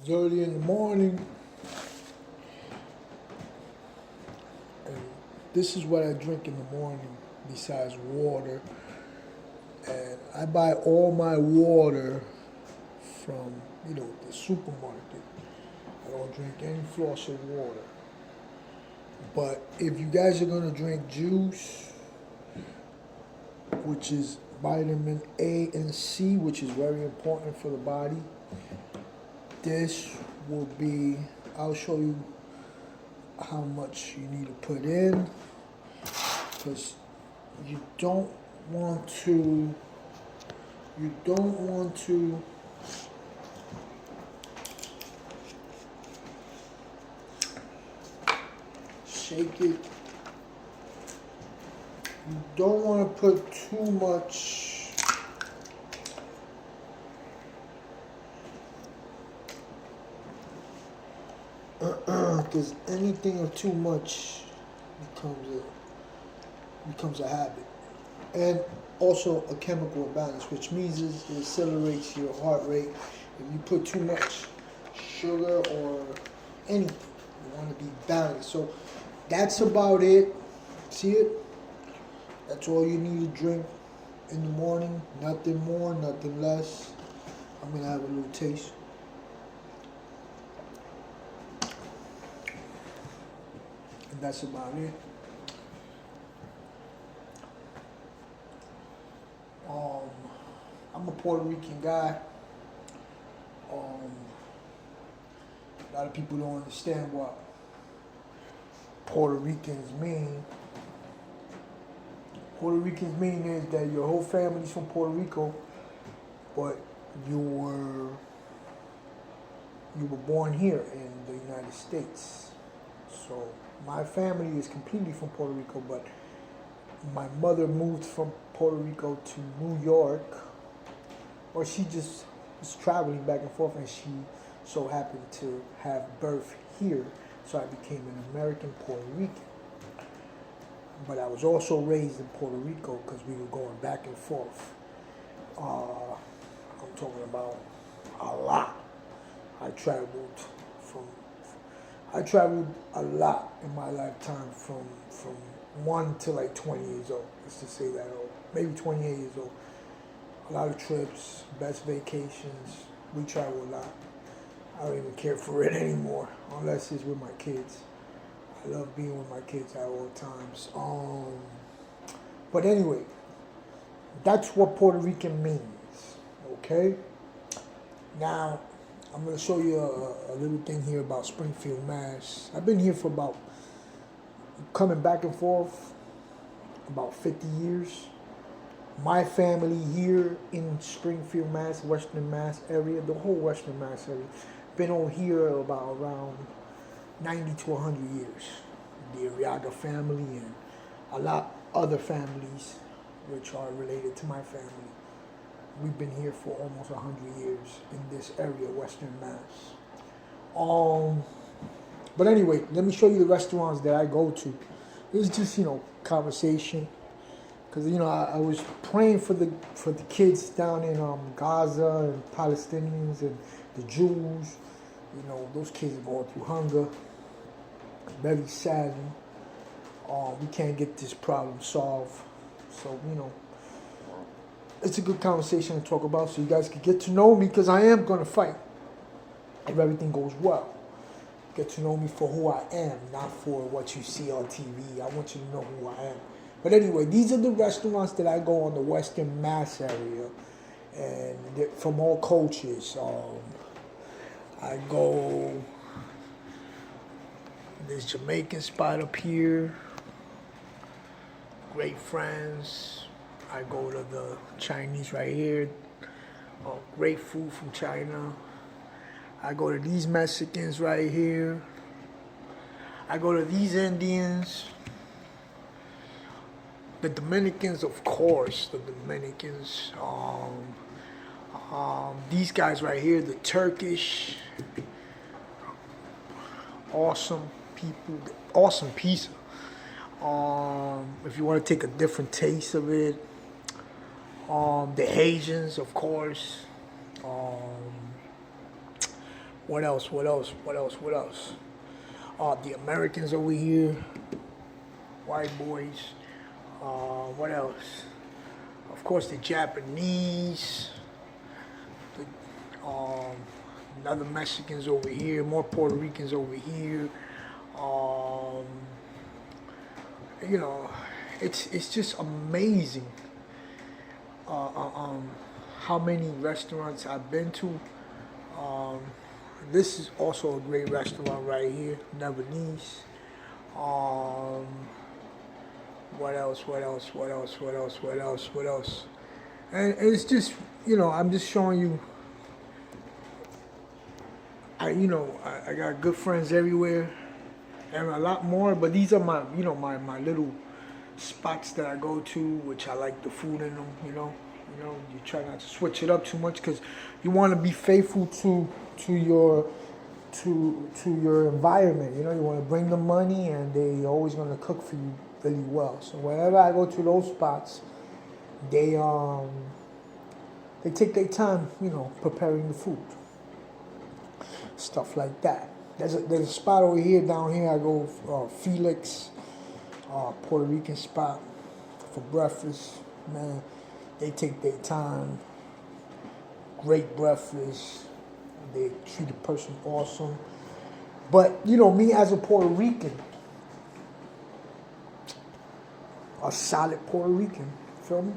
It's early in the morning, and this is what I drink in the morning besides water. And I buy all my water from, the supermarket. I don't drink any faucet water. But if you guys are gonna drink juice, which is vitamin A and C, which is very important for the body, this will be, I'll show you how much you need to put in, because you don't want to, you don't want to shake it. You don't want to put too much. Because anything of too much becomes a habit, and also a chemical imbalance, which means it accelerates your heart rate. If you put too much sugar or anything, you want to be balanced. So that's about it. See it? That's all you need to drink in the morning. Nothing more, nothing less. I'm gonna have a little taste. And that's about it. I'm a Puerto Rican guy. A lot of people don't understand what Puerto Ricans mean. Puerto Ricans mean is that your whole family's from Puerto Rico, but you were born here in the United States. So my family is completely from Puerto Rico, but my mother moved from Puerto Rico to New York, or she just was traveling back and forth, and she so happened to have birth here, so I became an American Puerto Rican. But I was also raised in Puerto Rico because we were going back and forth. I'm talking about a lot. I traveled a lot in my lifetime from 1 to like 20 years old. Let's just say that old. Maybe 28 years old. A lot of trips, best vacations. We travel a lot. I don't even care for it anymore unless it's with my kids. I love being with my kids at all times. But anyway, that's what Puerto Rican means. Okay? Now, I'm going to show you a little thing here about Springfield, Mass. I've been here for coming back and forth, about 50 years. My family here in Springfield, Mass, Western Mass area, the whole Western Mass area, been on here about around 90 to 100 years. The Arriaga family and a lot other families which are related to my family. We've been here for almost 100 years in this area, Western Mass. But anyway, let me show you the restaurants that I go to. It's just, conversation. Because, I was praying for the kids down in Gaza and Palestinians and the Jews. Those kids are going through hunger. Very sadly. We can't get this problem solved. So, it's a good conversation to talk about so you guys can get to know me, because I am going to fight if everything goes well. Get to know me for who I am, not for what you see on TV. I want you to know who I am. But anyway, these are the restaurants that I go on the Western Mass area, and they're from all cultures. I go, this Jamaican spot up here, great friends. I go to the Chinese right here, great food from China. I go to these Mexicans right here. I go to these Indians. The Dominicans, of course, the Dominicans. These guys right here, the Turkish. Awesome people, awesome pizza. If you want to take a different taste of it. The Haitians, of course. What else? What else? What else? What else? The Americans over here, white boys. What else? Of course, the Japanese. The, another Mexicans over here. More Puerto Ricans over here. Um, you know, it's just amazing. Uh, uh, um, how many restaurants I've been to. Um, this is also a great restaurant right here, Lebanese. Um, what else? What else? What else? What else? What else? What else? And it's just, I'm just showing you. I got good friends everywhere, and a lot more. But these are my, my little spots that I go to, which I like the food in them. You try not to switch it up too much because you want to be faithful to your your environment. You want to bring them money, and they always going to cook for you really well. So whenever I go to those spots, they take their time, preparing the food, stuff like that. There's a spot over here, down here. I go Felix, Puerto Rican spot for breakfast. Man, they take their time. Great breakfast. They treat a person awesome. But, me as a Puerto Rican, a solid Puerto Rican, feel me?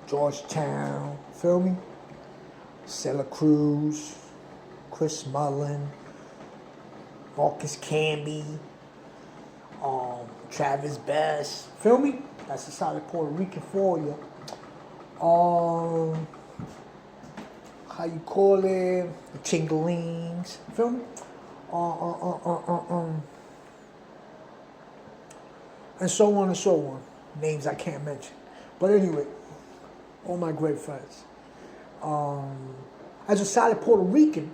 Georgetown, feel me? Sela Cruz, Chris Mullen, Marcus Camby, Travis Best, feel me? That's a solid Puerto Rican for you. How you call it? The Chingalings, feel me? And so on and so on. Names I can't mention. But anyway, all my great friends. As a solid Puerto Rican,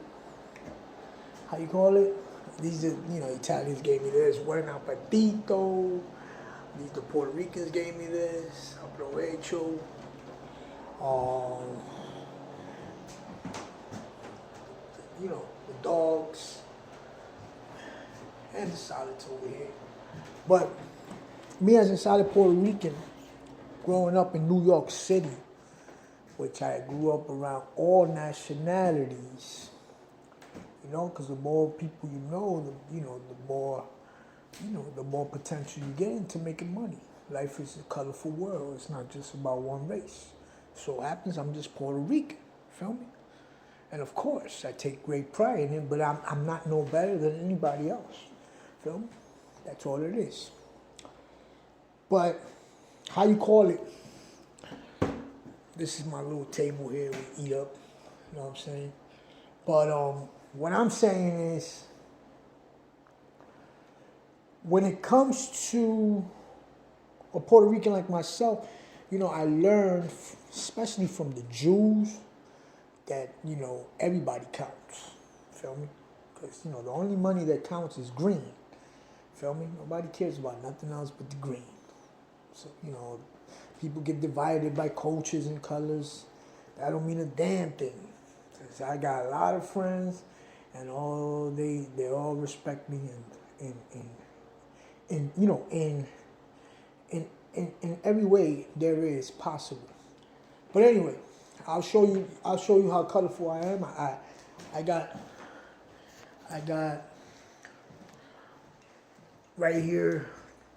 how you call it? These are, Italians gave me this. Buen appetito. The Puerto Ricans gave me this. Aprovecho. The dogs. And the solids over here. But me as a solid Puerto Rican, growing up in New York City, which I grew up around all nationalities, because the more people you know, the more potential you get into making money. Life is a colorful world. It's not just about one race. So it happens I'm just Puerto Rican, feel me? And of course, I take great pride in it, but I'm not no better than anybody else, feel me? That's all it is. But, how you call it? This is my little table here, we eat up, you know what I'm saying? But what I'm saying is, when it comes to a Puerto Rican like myself, I learned, especially from the Jews, that, everybody counts, feel me? Because, the only money that counts is green, feel me? Nobody cares about nothing else but the green. So, people get divided by cultures and colors. That don't mean a damn thing. Cause I got a lot of friends, and they all respect me, in every way there is possible. But anyway, I'll show you how colorful I am. I got right here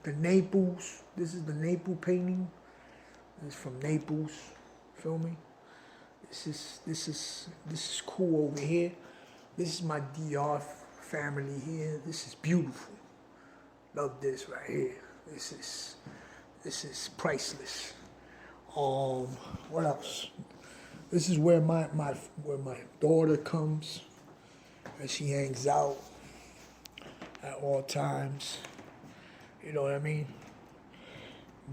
the Naples. This is the Naples painting. This is from Naples. Feel me? This is cool over here. This is my DR family here. This is beautiful. Love this right here. This is priceless. What else? This is where my daughter comes, and she hangs out at all times. You know what I mean?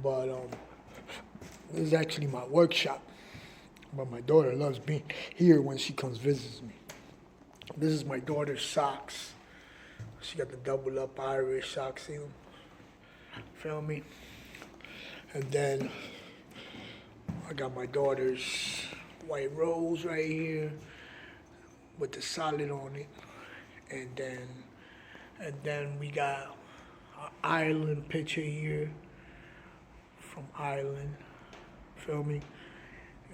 But this is actually my workshop. But my daughter loves being here when she comes visits me. This is my daughter's socks. She got the double up Irish socks in them. Feel me? And then I got my daughter's white rose right here with the solid on it. and then we got an island picture here from Ireland. Feel me?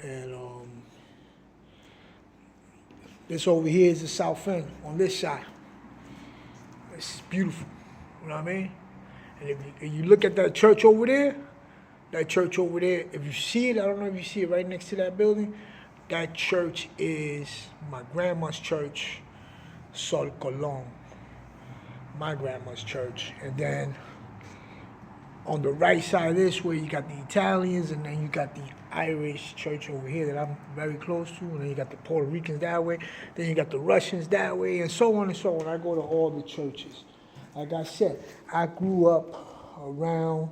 And this over here is the south end on this side. This is beautiful. You know what I mean? And if you look at that church over there, if you see it, I don't know if you see it right next to that building, that church is my grandma's church, Sol Colón, my grandma's church. And then on the right side of this way, you got the Italians, and then you got the Irish church over here that I'm very close to, and then you got the Puerto Ricans that way, then you got the Russians that way, and so on and so on. I go to all the churches. Like I said, I grew up around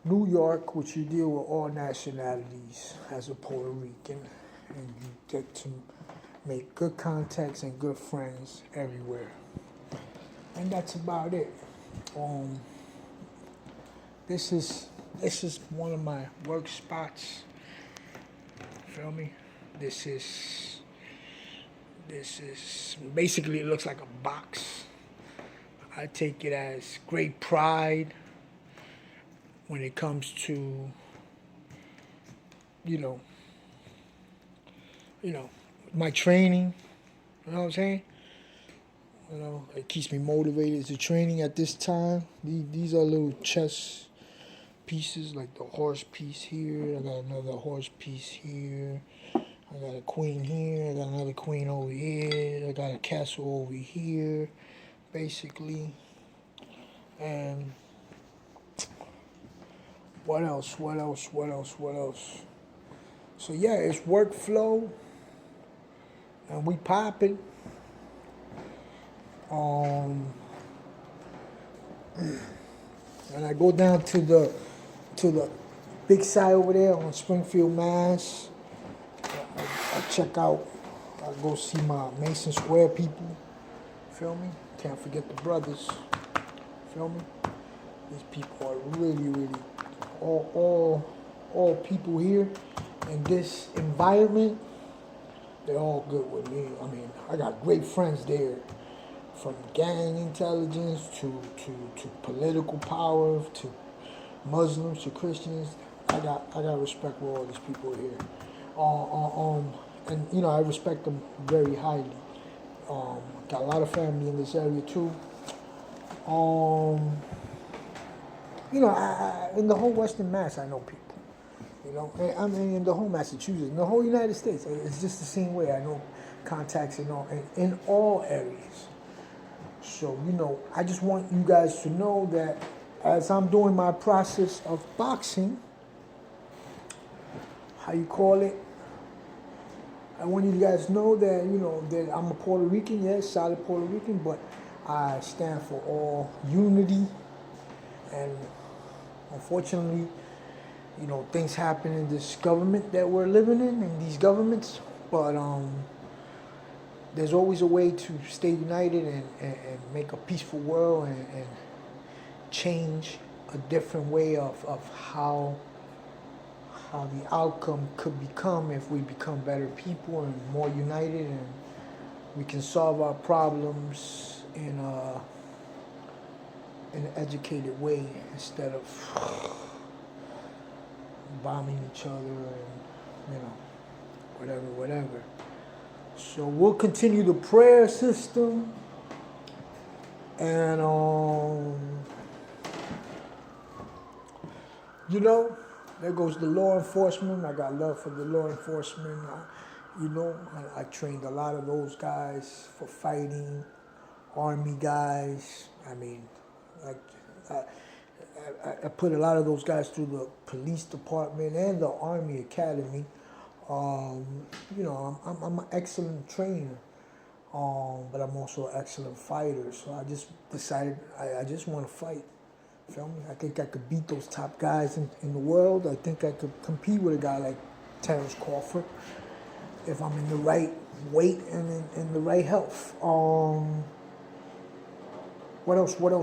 New York, which you deal with all nationalities as a Puerto Rican, and you get to make good contacts and good friends everywhere. And that's about it. This is one of my work spots. Feel me? This is basically, it looks like a box. I take it as great pride when it comes to, you know, my training. You know what I'm saying? You know, it keeps me motivated. It's the training at this time. These are little chess pieces, like the horse piece here. I got another horse piece here. I got a queen here. I got another queen over here. I got a castle over here, basically. And what else? So yeah, it's workflow, and we popping. And I go down to the big side over there on Springfield, Mass. I check out. I go see my Mason Square people. Feel me? Can't forget the brothers. Feel me? These people are really all people here in this environment. They're all good with me. I mean, I got great friends there, from gang intelligence to political power to Muslims to Christians. I got respect for all these people here. And I respect them very highly. Got a lot of family in this area too. In the whole Western Mass, I know people. I mean, in the whole Massachusetts, in the whole United States, it's just the same way. I know contacts in all areas. So, I just want you guys to know that as I'm doing my process of boxing, I want you guys to know that, that I'm a Puerto Rican, yes, solid Puerto Rican, but I stand for all unity. And unfortunately, things happen in this government that we're living in these governments, but there's always a way to stay united and make a peaceful world and change a different way of how the outcome could become if we become better people and more united, and we can solve our problems in an educated way instead of bombing each other and whatever. So we'll continue the prayer system, and there goes the law enforcement. I got love for the law enforcement. I trained a lot of those guys for fighting, Army guys. I mean, I put a lot of those guys through the police department and the Army Academy. I'm an excellent trainer, but I'm also an excellent fighter. So I just decided I just want to fight. Feel me? I think I could beat those top guys in the world. I think I could compete with a guy like Terrence Crawford if I'm in the right weight and in the right health. What else? So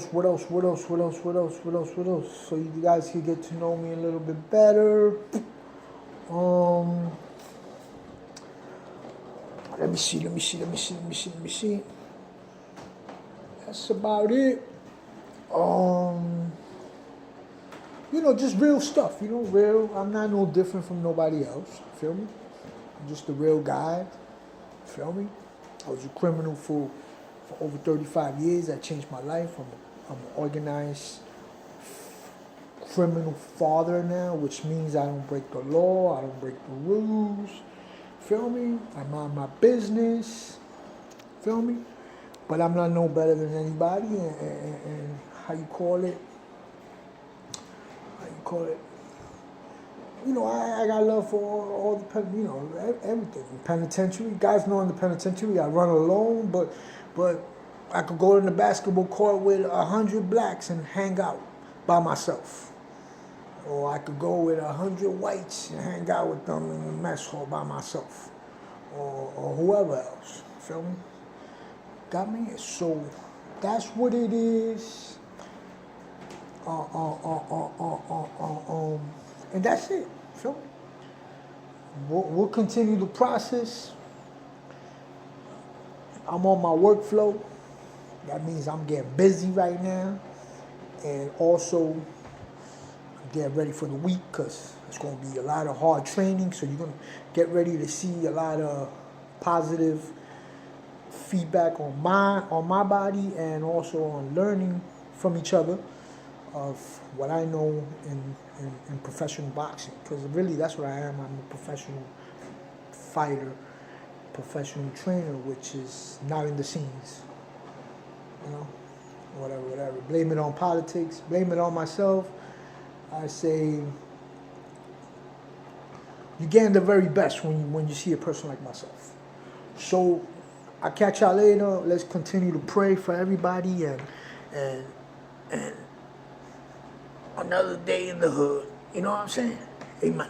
you guys can get to know me a little bit better. Let me see. That's about it. Just real stuff, real. I'm not no different from nobody else, feel me? I'm just a real guy, feel me? I was a criminal for over 35 years. I changed my life. I'm an organized criminal father now, which means I don't break the law, I don't break the rules, feel me? I mind my business, feel me? But I'm not no better than anybody, and how you call it? I got love for all the, everything. Penitentiary, guys know in the penitentiary I run alone, but I could go in the basketball court with 100 blacks and hang out by myself. Or I could go with 100 whites and hang out with them in the mess hall by myself. Or whoever else, feel me? Got me? So that's what it is. And that's it, feel me? We'll continue the process. I'm on my workflow. That means I'm getting busy right now. And also, I'm getting ready for the week because it's going to be a lot of hard training. So you're going to get ready to see a lot of positive feedback on my body, and also on learning from each other of what I know in professional boxing. Because really, that's what I am. I'm a professional fighter, professional trainer, which is not in the scenes. Whatever. Blame it on politics, blame it on myself. I say you gain the very best when you see a person like myself. So I'll catch y'all later. Let's continue to pray for everybody, and another day in the hood. You know what I'm saying? Amen.